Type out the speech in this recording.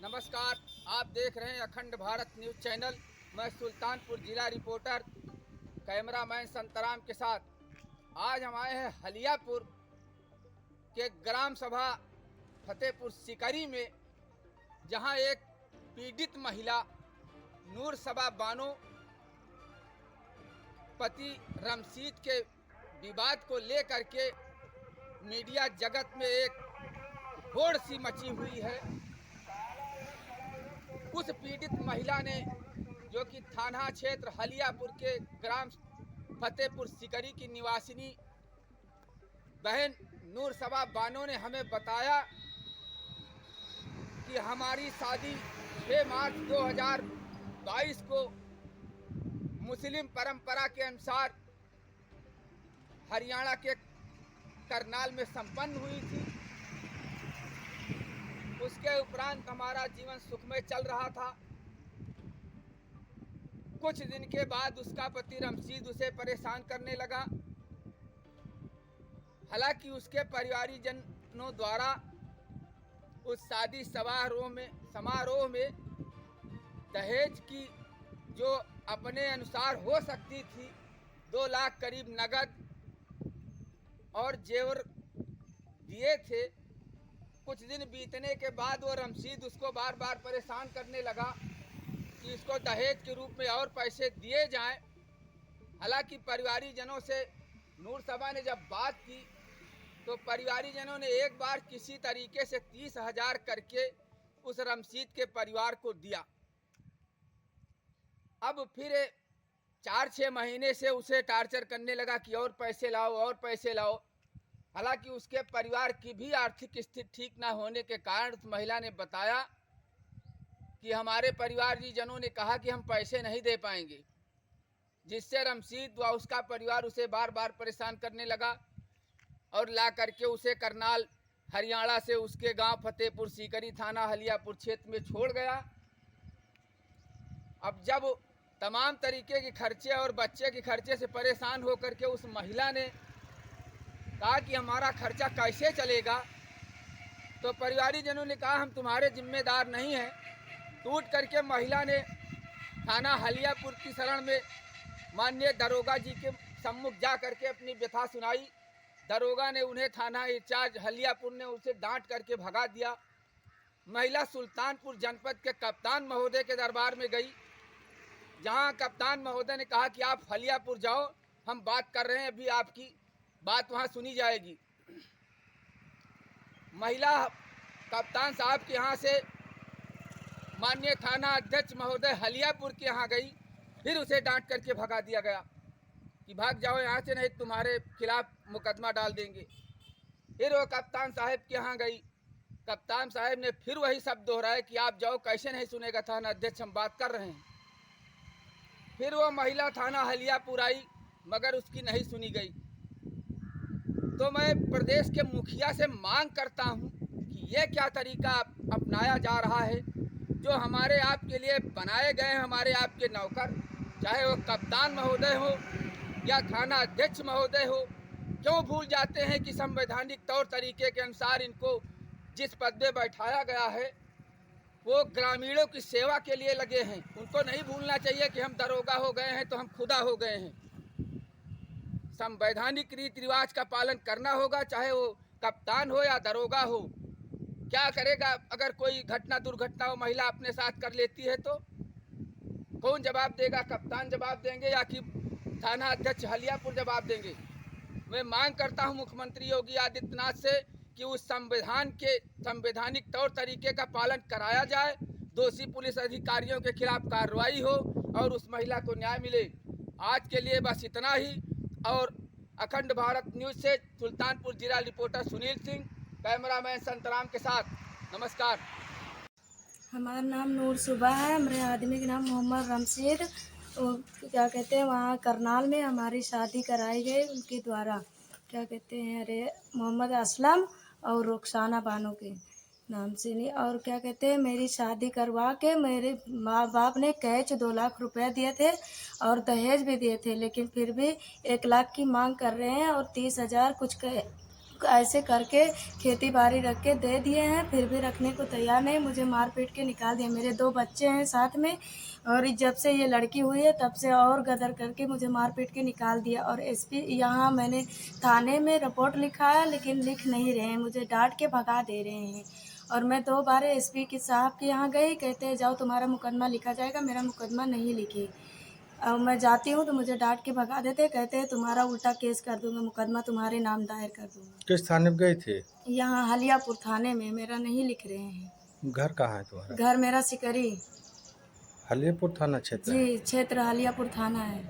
नमस्कार। आप देख रहे हैं अखंड भारत न्यूज़ चैनल। मैं सुल्तानपुर जिला रिपोर्टर कैमरामैन संतराम के साथ आज हम आए हैं हलियापुर के ग्राम सभा फतेहपुर सिकरी में, जहां एक पीड़ित महिला नूर सबा बानो पति रमशीद के विवाद को लेकर के मीडिया जगत में एक होड़ सी मची हुई है। उस पीड़ित महिला ने, जो कि थाना क्षेत्र हलियापुर के ग्राम फतेहपुर सिकरी की निवासिनी बहन नूर सबा बानो ने हमें बताया कि हमारी शादी 6 मार्च 2022 को मुस्लिम परंपरा के अनुसार हरियाणा के करनाल में संपन्न हुई थी। उसके उपरांत हमारा जीवन सुखमय चल रहा था। कुछ दिन के बाद उसका पति रमशीद उसे परेशान करने लगा। हालांकि उसके परिवारजनों द्वारा उस शादी समारोह में दहेज की जो अपने अनुसार हो सकती थी 2 लाख करीब नगद और जेवर दिए थे। कुछ दिन बीतने के बाद वो रमशीद उसको बार बार परेशान करने लगा कि इसको दहेज के रूप में और पैसे दिए जाएं। हालांकि परिवारीजनों से नूर सबा ने जब बात की तो परिवारीजनों ने एक बार किसी तरीके से 30,000 करके उस रमशीद के परिवार को दिया। अब फिर 4-6 महीने से उसे टार्चर करने लगा कि और पैसे लाओ और पैसे लाओ। हालांकि उसके परिवार की भी आर्थिक स्थिति ठीक ना होने के कारण उस महिला ने बताया कि हमारे परिवारजनों ने कहा कि हम पैसे नहीं दे पाएंगे, जिससे रमशीद व उसका परिवार उसे बार बार परेशान करने लगा और ला करके उसे करनाल हरियाणा से उसके गांव फतेहपुर सिकरी थाना हलियापुर क्षेत्र में छोड़ गया। अब जब तमाम तरीके के खर्चे और बच्चे के खर्चे से परेशान होकर के उस महिला ने कहा कि हमारा खर्चा कैसे चलेगा, तो परिवारजनों ने कहा हम तुम्हारे जिम्मेदार नहीं हैं। टूट करके महिला ने थाना हलियापुर की शरण में माननीय दरोगा जी के सम्मुख जा करके अपनी व्यथा सुनाई। दरोगा ने उन्हें थाना इंचार्ज हलियापुर ने उसे डांट करके भगा दिया। महिला सुल्तानपुर जनपद के कप्तान महोदय के दरबार में गई, जहां कप्तान महोदय ने कहा कि आप हलियापुर जाओ, हम बात कर रहे हैं, अभी आपकी बात वहां सुनी जाएगी। महिला कप्तान साहब के यहाँ से माननीय थाना अध्यक्ष महोदय हलियापुर के यहाँ गई, फिर उसे डांट करके भगा दिया गया कि भाग जाओ यहाँ से, नहीं तुम्हारे खिलाफ मुकदमा डाल देंगे। फिर वो कप्तान साहब के यहाँ गई, कप्तान साहब ने फिर वही शब्द दोहराए कि आप जाओ, कैसे नहीं सुनेगा थाना अध्यक्ष, हम बात कर रहे हैं। फिर वो महिला थाना हलियापुर आई, मगर उसकी नहीं सुनी गई। तो मैं प्रदेश के मुखिया से मांग करता हूं कि ये क्या तरीका अपनाया जा रहा है। जो हमारे आपके लिए बनाए गए हैं, हमारे आपके नौकर, चाहे वो कप्तान महोदय हो या थाना अध्यक्ष महोदय हो, क्यों भूल जाते हैं कि संवैधानिक तौर तरीके के अनुसार इनको जिस पद में बैठाया गया है वो ग्रामीणों की सेवा के लिए लगे हैं। उनको नहीं भूलना चाहिए कि हम दरोगा हो गए हैं तो हम खुदा हो गए हैं। संवैधानिक रीति रिवाज का पालन करना होगा, चाहे वो कप्तान हो या दरोगा हो। क्या करेगा अगर कोई घटना दुर्घटना वो महिला अपने साथ कर लेती है तो कौन जवाब देगा? कप्तान जवाब देंगे या कि थाना अध्यक्ष हलियापुर जवाब देंगे? मैं मांग करता हूं मुख्यमंत्री योगी आदित्यनाथ से कि उस संविधान के संवैधानिक तौर तरीके का पालन कराया जाए, दोषी पुलिस अधिकारियों के खिलाफ कार्रवाई हो और उस महिला को न्याय मिले। आज के लिए बस इतना ही। और अखंड भारत न्यूज़ से सुल्तानपुर जिला रिपोर्टर सुनील सिंह, कैमरामैन संतराम के साथ। नमस्कार। हमारा नाम नूर सुबा है, हमारे आदमी का नाम मोहम्मद रमशीद। क्या कहते हैं, वहाँ करनाल में हमारी शादी कराई गई उनके द्वारा। क्या कहते हैं, अरे मोहम्मद असलम और रुखसाना बानो के नाम से नहीं। और क्या कहते हैं, मेरी शादी करवा के मेरे माँ बाप ने कैश 2 लाख रुपए दिए थे और दहेज भी दिए थे, लेकिन फिर भी 1 लाख की मांग कर रहे हैं और 30,000 कुछ ऐसे करके खेती बाड़ी रख के दे दिए हैं, फिर भी रखने को तैयार नहीं, मुझे मार पीट के निकाल दिया। मेरे 2 बच्चे हैं साथ में, और जब से ये लड़की हुई है तब से और गदर करके मुझे मार पीट के निकाल दिया। और एसपी यहाँ मैंने थाने में रिपोर्ट लिखा है, लेकिन लिख नहीं रहे हैं, मुझे डांट के भगा दे रहे हैं। और मैं 2 बार एसपी के साहब के यहाँ गई, कहते हैं जाओ तुम्हारा मुकदमा लिखा जाएगा, मेरा मुकदमा नहीं लिखे। और मैं जाती हूँ तो मुझे डांट के भगा देते, कहते हैं तुम्हारा उल्टा केस कर दूंगा, मुकदमा तुम्हारे नाम दायर कर दूंगा। किस थाने में गए थे? यहाँ हलियापुर थाने में, मेरा नहीं लिख रहे हैं। घर कहाँ है तुम्हारा? घर मेरा सिकरी। हलीपुर थाना क्षेत्र है। जी, क्षेत्र हलियापुर थाना है।